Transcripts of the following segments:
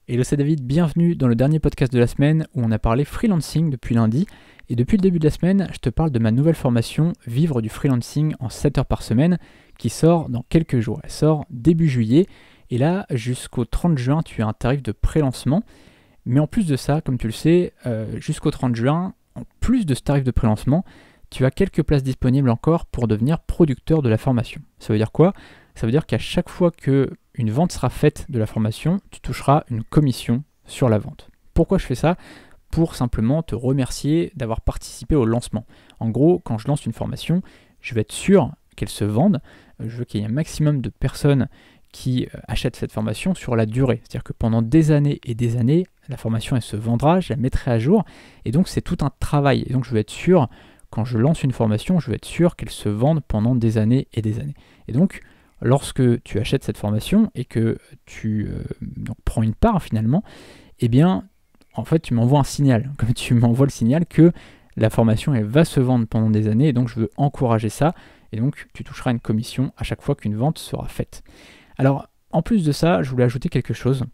Hello, c'est David, bienvenue dans le dernier podcast de la semaine où on a parlé freelancing depuis lundi. Et depuis le début de la semaine, je te parle de ma nouvelle formation Vivre du freelancing en 7 heures par semaine qui sort dans quelques jours. Elle sort début juillet et là, jusqu'au 30 juin, tu as un tarif de pré-lancement. Mais en plus de ça, comme tu le sais, jusqu'au 30 juin, en plus de ce tarif de pré-lancement, tu as quelques places disponibles encore pour devenir producteur de la formation. Ça veut dire quoi? Ça veut dire qu'à chaque fois qu'une vente sera faite de la formation, tu toucheras une commission sur la vente. Pourquoi je fais ça? Pour simplement te remercier d'avoir participé au lancement. En gros, quand je lance une formation, je vais être sûr qu'elle se vende. Je veux qu'il y ait un maximum de personnes qui achètent cette formation sur la durée. C'est-à-dire que pendant des années et des années, la formation elle se vendra, je la mettrai à jour. Et donc c'est tout un travail. Et donc je veux être sûr, quand je lance une formation, je veux être sûr qu'elle se vende pendant des années et des années. Et donc, lorsque tu achètes cette formation et que tu donc prends une part finalement, eh bien, en fait, tu m'envoies un signal. Comme tu m'envoies le signal que la formation elle va se vendre pendant des années, et donc je veux encourager ça. Et donc, tu toucheras une commission à chaque fois qu'une vente sera faite. Alors, en plus de ça, je voulais ajouter quelque chose.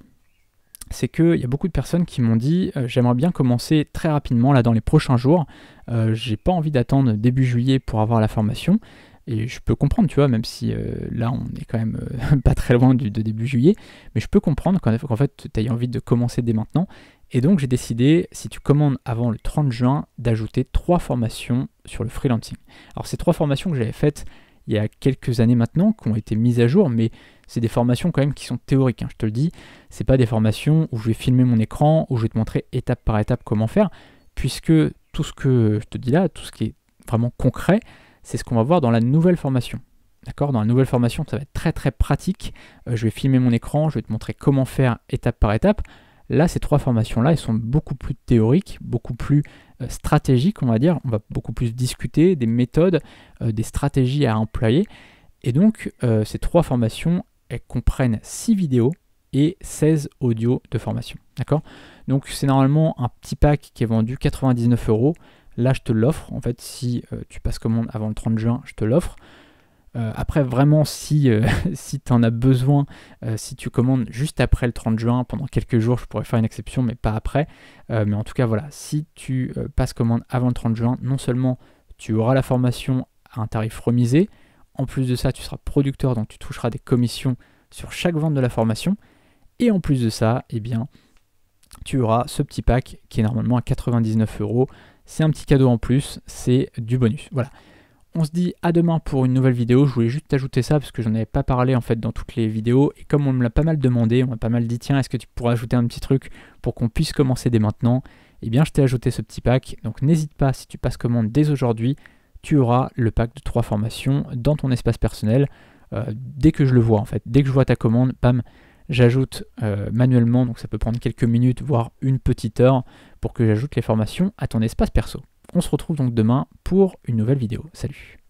C'est qu'il y a beaucoup de personnes qui m'ont dit j'aimerais bien commencer très rapidement là dans les prochains jours. J'ai pas envie d'attendre début juillet pour avoir la formation. Et je peux comprendre, tu vois, même si là on est quand même pas très loin de début juillet, mais je peux comprendre qu'en fait tu aies envie de commencer dès maintenant. Et donc j'ai décidé, si tu commandes avant le 30 juin, d'ajouter 3 formations sur le freelancing. Alors ces 3 formations que j'avais faites il y a quelques années maintenant, qui ont été mises à jour, mais c'est des formations quand même qui sont théoriques, hein, je te le dis. C'est pas des formations où je vais filmer mon écran, où je vais te montrer étape par étape comment faire, puisque tout ce que je te dis là, tout ce qui est vraiment concret, c'est ce qu'on va voir dans la nouvelle formation. D'accord? Dans la nouvelle formation, ça va être très très pratique. Je vais filmer mon écran, je vais te montrer comment faire étape par étape. Là, ces 3 formations-là, elles sont beaucoup plus théoriques, beaucoup plus stratégiques, on va dire. On va beaucoup plus discuter des méthodes, des stratégies à employer. Et donc, ces 3 formations, elles comprennent 6 vidéos et 16 audios de formation. D'accord? Donc, c'est normalement un petit pack qui est vendu 99 €. Là, je te l'offre. En fait, si tu passes commande avant le 30 juin, je te l'offre. Après, vraiment, si tu en as besoin, si tu commandes juste après le 30 juin, pendant quelques jours, je pourrais faire une exception, mais pas après. Mais en tout cas, voilà, si tu passes commande avant le 30 juin, non seulement tu auras la formation à un tarif remisé, en plus de ça, tu seras producteur, donc tu toucheras des commissions sur chaque vente de la formation. Et en plus de ça, eh bien, tu auras ce petit pack qui est normalement à 99 €. C'est un petit cadeau en plus, c'est du bonus. Voilà. On se dit à demain pour une nouvelle vidéo. Je voulais juste t'ajouter ça parce que j'en avais pas parlé en fait dans toutes les vidéos. Et comme on me l'a pas mal demandé, on m'a pas mal dit tiens, est-ce que tu pourrais ajouter un petit truc pour qu'on puisse commencer dès maintenant? Eh bien, je t'ai ajouté ce petit pack. Donc n'hésite pas, si tu passes commande dès aujourd'hui, tu auras le pack de 3 formations dans ton espace personnel. Dès que je le vois en fait, dès que je vois ta commande, bam, j'ajoute manuellement. Donc ça peut prendre quelques minutes, voire une petite heure pour que j'ajoute les formations à ton espace perso. On se retrouve donc demain pour une nouvelle vidéo. Salut!